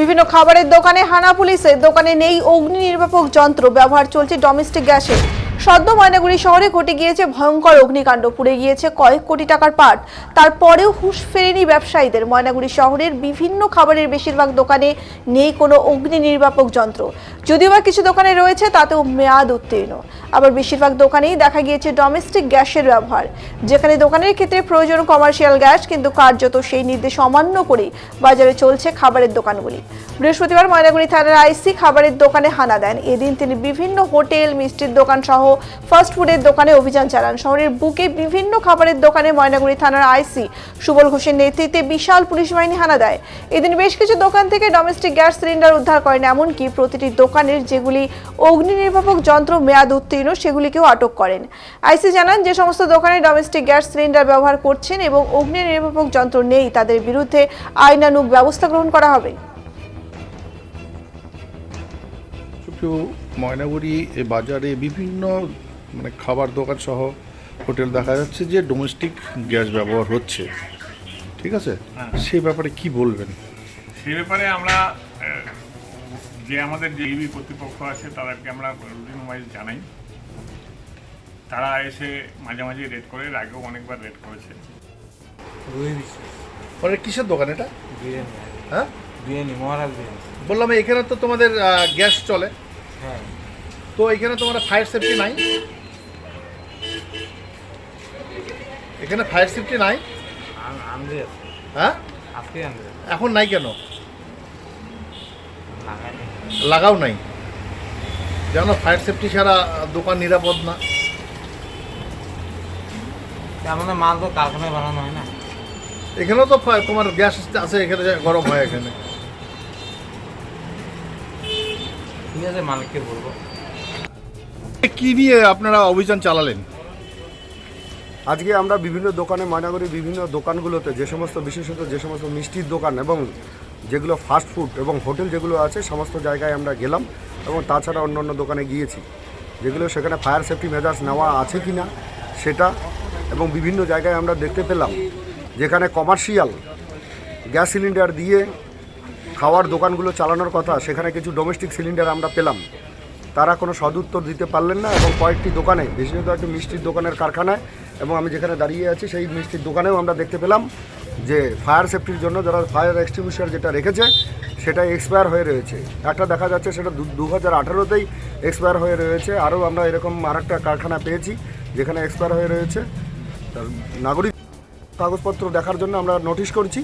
বিভিন্ন খাবারের দোকানে হানা পুলিশের। দোকানে নেই অগ্নি নির্বাপক যন্ত্র, ব্যবহার চলছে ডোমেস্টিক গ্যাসে। সদ্য ময়নাগুড়ি শহরে ঘটে গিয়েছে ভয়ঙ্কর অগ্নিকাণ্ড, পুড়ে গিয়েছে কয়েক কোটি টাকার পাট। তারপরেও হুঁশ ফেরেনি ব্যবসায়ীদের। ময়নাগুড়ি শহরের বিভিন্ন খাবারের বেশিরভাগ দোকানে নেই কোনো অগ্নি নির্বাপক যন্ত্র, যদিও বা কিছু দোকানে রয়েছে, তাতেও মেয়াদ উত্তীর্ণ। আবার বেশিরভাগ দোকানেই দেখা গিয়েছে ডোমেস্টিক গ্যাসের ব্যবহার, যেখানে দোকানের ক্ষেত্রে প্রয়োজন কমার্শিয়াল গ্যাস, কিন্তু কার্যত সেই নির্দেশ অমান্য করে বাজারে চলছে খাবারের দোকানগুলি। বৃহস্পতিবার ময়নাগুড়ি থানার আইসি খাবারের দোকানে হানা দেন। এদিন তিনি বিভিন্ন হোটেল, মিষ্টির দোকান সহ ফাস্ট ফুডের দোকানে অভিযান চালান। শহরের বুকে বিভিন্ন খাবারের দোকানে ময়নাগুড়ি থানার আইসি সুবল ঘোষের নেতৃত্বে বিশাল পুলিশ বাহিনী হানা দেয়। এদিন বেশ কিছু দোকান থেকে ডোমেস্টিক গ্যাস সিলিন্ডার উদ্ধার করেন, এমনকি প্রতিটি দোকানের যেগুলি অগ্নি নির্বাপক যন্ত্র মেয়াদ উত্তীর্ণ সেগুলিকেও আটক করেন। আইসি জানান, যে সমস্ত দোকানে ডোমেস্টিক গ্যাস সিলিন্ডার ব্যবহার করছেন এবং অগ্নি নির্বাপক যন্ত্র নেই, তাদের বিরুদ্ধে আইনানুগ ব্যবস্থা গ্রহণ করা হবে। ময়নাগুড়ি বাজারে বিভিন্ন খাবার দোকান সহ হোটেল দেখা যাচ্ছে যে ডোমেস্টিক গ্যাস ব্যবহার হচ্ছে, ঠিক আছে? সেই ব্যাপারে কি বলবেন? সেই ব্যাপারে আমরা যে আমাদের যে ইবি কর্তৃপক্ষ আছে তাদেরকে আমরা রুটিন ওয়াইজ জানাই। তারা এসে মাঝে মাঝে রেড করে, আগেও অনেকবার রেড করেছে। মানে কিসের দোকান এটা? বিরিয়ানি। হ্যাঁ, বিরিয়ানি, মহারাজ বিরিয়ানি। বললাম এখানে তো তোমাদের গ্যাস চলে, হ্যাঁ। তো এখানে তোমার ফায়ার সেফটি নাই? এখানে ফায়ার সেফটি নাই? আনবে হ্যাঁ, আজকে আনবে। এখন নাই কেন? লাগাইনি। লাগাও নাই, জানো ফায়ার সেফটি ছাড়া দোকান নিরাপদ না। আমাদের মাল তো কারখানায় বানানো হয় না। এখানেও তো তোমার গ্যাস আছে, এখানে গরম হয় এখানে। ঠিক আছে, মালিককে বলবো। কি নিয়ে আপনারা অভিযান চালালেন? আজকে আমরা বিভিন্ন দোকানে, ময়নাগুড়ির বিভিন্ন দোকানগুলোতে বিশেষত যে সমস্ত মিষ্টির দোকান এবং যেগুলো ফাস্ট ফুড এবং হোটেল যেগুলো আছে, সমস্ত জায়গায় আমরা গেলাম এবং তাছাড়া অন্য দোকানে গিয়েছি, যেগুলো সেখানে ফায়ার সেফটি মেজার্স নেওয়া আছে কি না সেটা, এবং বিভিন্ন জায়গায় আমরা দেখতে পেলাম যেখানে কমার্শিয়াল গ্যাস সিলিন্ডার দিয়ে খাওয়ার দোকানগুলো চালানোর কথা, সেখানে কিছু ডোমেস্টিক সিলিন্ডার আমরা পেলাম। তারা কোনো সদুত্তর দিতে পারলেন না এবং কয়েকটি দোকানে, বিশেষত একটি মিষ্টির দোকানের কারখানায় এবং আমি যেখানে দাঁড়িয়ে আছি সেই মিষ্টির দোকানেও আমরা দেখতে পেলাম যে ফায়ার সেফটির জন্য যারা ফায়ার এক্সটিংগুইশার যেটা রেখেছে সেটা এক্সপায়ার হয়ে রয়েছে। একটা দেখা যাচ্ছে সেটা 2018তেই এক্সপায়ার হয়ে রয়েছে। আরও আমরা এরকম আরেকটা কারখানা পেয়েছি যেখানে এক্সপায়ার হয়ে রয়েছে। নাগরিক কাগজপত্র দেখার জন্য আমরা নোটিশ করছি।